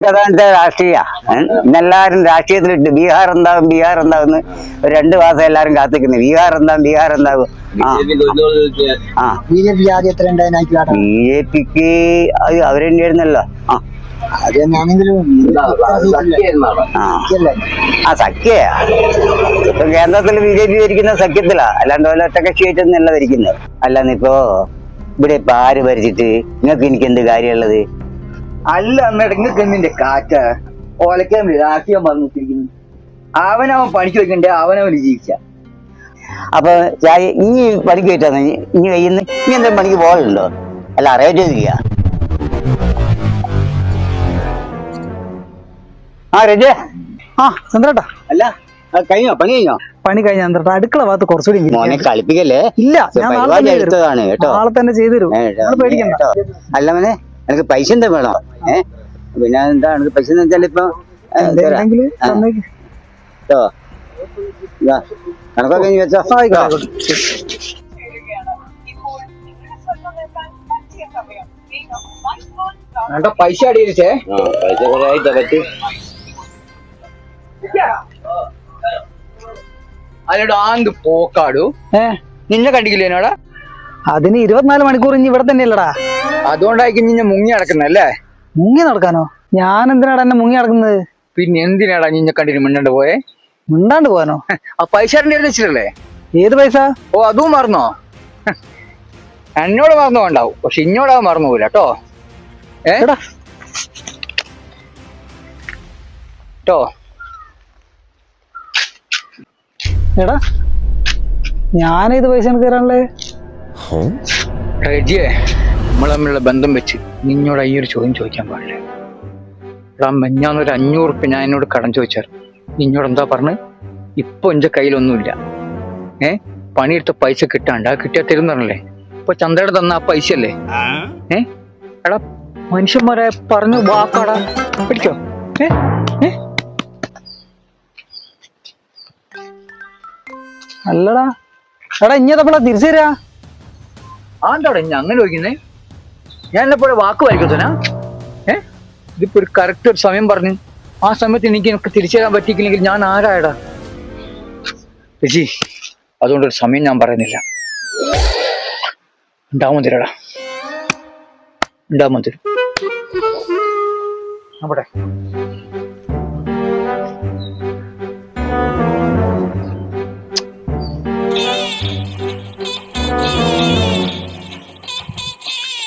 അതാണത്തെ രാഷ്ട്രീയ ഇന്നെല്ലാരും രാഷ്ട്രീയത്തിലിട്ട് ബീഹാർ എന്താകും ഒരു 2 മാസം എല്ലാരും കാത്തിക്കുന്നു. ബീഹാർ എന്താകും. ബി ജെ പി ആദ്യം എത്ര ഉണ്ടായിരുന്നു? BJPക്ക് അവരെന്നെ ആയിരുന്നല്ലോ. സഖ്യയാ ഇപ്പൊ കേന്ദ്രത്തിൽ BJP ഭരിക്കുന്ന സഖ്യത്തിലാ, അല്ലാണ്ട് പോലെ ഒറ്റക്കക്ഷിയായിട്ടൊന്നല്ല ഭരിക്കുന്നത്. അല്ലാന്നിപ്പോ ഇവിടെ ഇപ്പൊ ആര് ഭരിച്ചിട്ട് നിങ്ങൾക്ക് എനിക്ക് എന്ത് കാര്യമുള്ളത്? അല്ല അമ്മയുടെ നിങ്ങൾക്ക് എന്തിന്റെ കാറ്റ ഓലക്കാൻ രാഷ്ട്രീയം പറഞ്ഞിരിക്കുന്നു. അവനവൻ പണിക്ക് വെക്കണ്ടേ, അവനവന് ജീവിച്ച. അപ്പൊ ഇനി പണിക്ക് വെച്ചാ ഇനി കഴിയുന്ന ഇനി എന്തെങ്കിലും പണിക്ക് പോകലുണ്ടോ? അല്ല അറിയാൻ ചെയ്തിരിക്കുക. രജേ ചന്ദ്രേട്ടാ, അല്ല കഴിഞ്ഞോ? പണി കഴിഞ്ഞോ? പണി കഴിഞ്ഞ ചന്ദ്രേട്ടാ, അടുക്കള ഭാഗത്ത് കുറച്ചുകൂടി മോനെ കളിപ്പിക്കല്ലേ. ഇല്ല, പരിപാടി എടുത്തതാണ് കേട്ടോ. നാളെ തന്നെ ചെയ്തു തരും. അല്ല മോനെ, എനിക്ക് പൈസ എന്താ വേണോ? പിന്നെ എന്താ എനിക്ക് പൈസ എന്ന് വെച്ചാൽ ഇപ്പൊ കേട്ടോ കണക്കൊക്കെ കഴിഞ്ഞ് വെച്ചോ. പൈസ അടിയിച്ചേ, പൈസ കുറെ ആയിട്ടാ പറ്റി. അതിനോട് ആന്ത് പോക്കാടു നിന്നെ കണ്ടിക്കില്ലേനോടാ? അതിന് 24 മണിക്കൂർ ഇനി ഇവിടെ തന്നെയല്ലടാ. അതുകൊണ്ടായിരിക്കും നിന്നെ മുങ്ങി നടക്കുന്നല്ലേ? മുങ്ങി നടക്കാനോ? ഞാൻ എന്തിനാടാ എന്നെ മുങ്ങി നടക്കുന്നത്? പിന്നെ എന്തിനാടാ നിന്നെ കണ്ടിട്ട് മിണ്ടാണ്ട് പോയെ? മിണ്ടാണ്ട് പോകാനോ? ആ പൈസ വെച്ചിട്ടല്ലേ? ഏത് പൈസ? ഓ, അതും മറന്നോ? എന്നോട് മറന്നു വേണ്ടാവും, പക്ഷെ ഇന്നോടാ മറന്നു പോല കേട്ടോ. എടാ, ഞാനേത് പൈസ എനിക്ക് തരാനുള്ളേ? റജിയെ, നമ്മൾ തമ്മിലുള്ള ബന്ധം വെച്ച് നിന്നോട് ഈ ഒരു ചോദ്യം ചോദിക്കാൻ പാടില്ല. എടാ, മെഞ്ഞാന്നൊരു 500 ഉറുപ്പിക ഞാൻ എന്നോട് കടം ചോദിച്ചാൽ നിന്നോട് എന്താ പറഞ്ഞ്? ഇപ്പൊ എന്റെ കയ്യിലൊന്നുമില്ല. പണിയെടുത്ത പൈസ കിട്ടാണ്ട് കിട്ടിയാ തരുന്നല്ലേ? ഇപ്പൊ ചന്ദ്രയുടെ തന്ന ആ പൈസ അല്ലേ? എടാ, മനുഷ്യന്മാരെ പറഞ്ഞു വാക്കാടാ, പിടിക്കോ. അല്ലടാ, എടാ ഇഞ്ഞതപ്പോഴാ തിരിച്ചു തരാ? ആന്താടാ ഇനി അങ്ങനെ ചോദിക്കുന്നേ? ഞാൻ എന്നെപ്പോലെ വാക്ക് വായിക്കത്തനാ? ഇതിപ്പോ ഒരു കറക്റ്റ് ഒരു സമയം പറഞ്ഞു, ആ സമയത്ത് എനിക്ക് തിരിച്ചു തരാൻ പറ്റിയില്ലെങ്കിൽ ഞാൻ ആരായടാ? രജി, അതുകൊണ്ടൊരു സമയം ഞാൻ പറയുന്നില്ല. ഉണ്ടാവുമ്പോ തരാടാ, ഉണ്ടാവുമ്പോ തരും. അവിടെ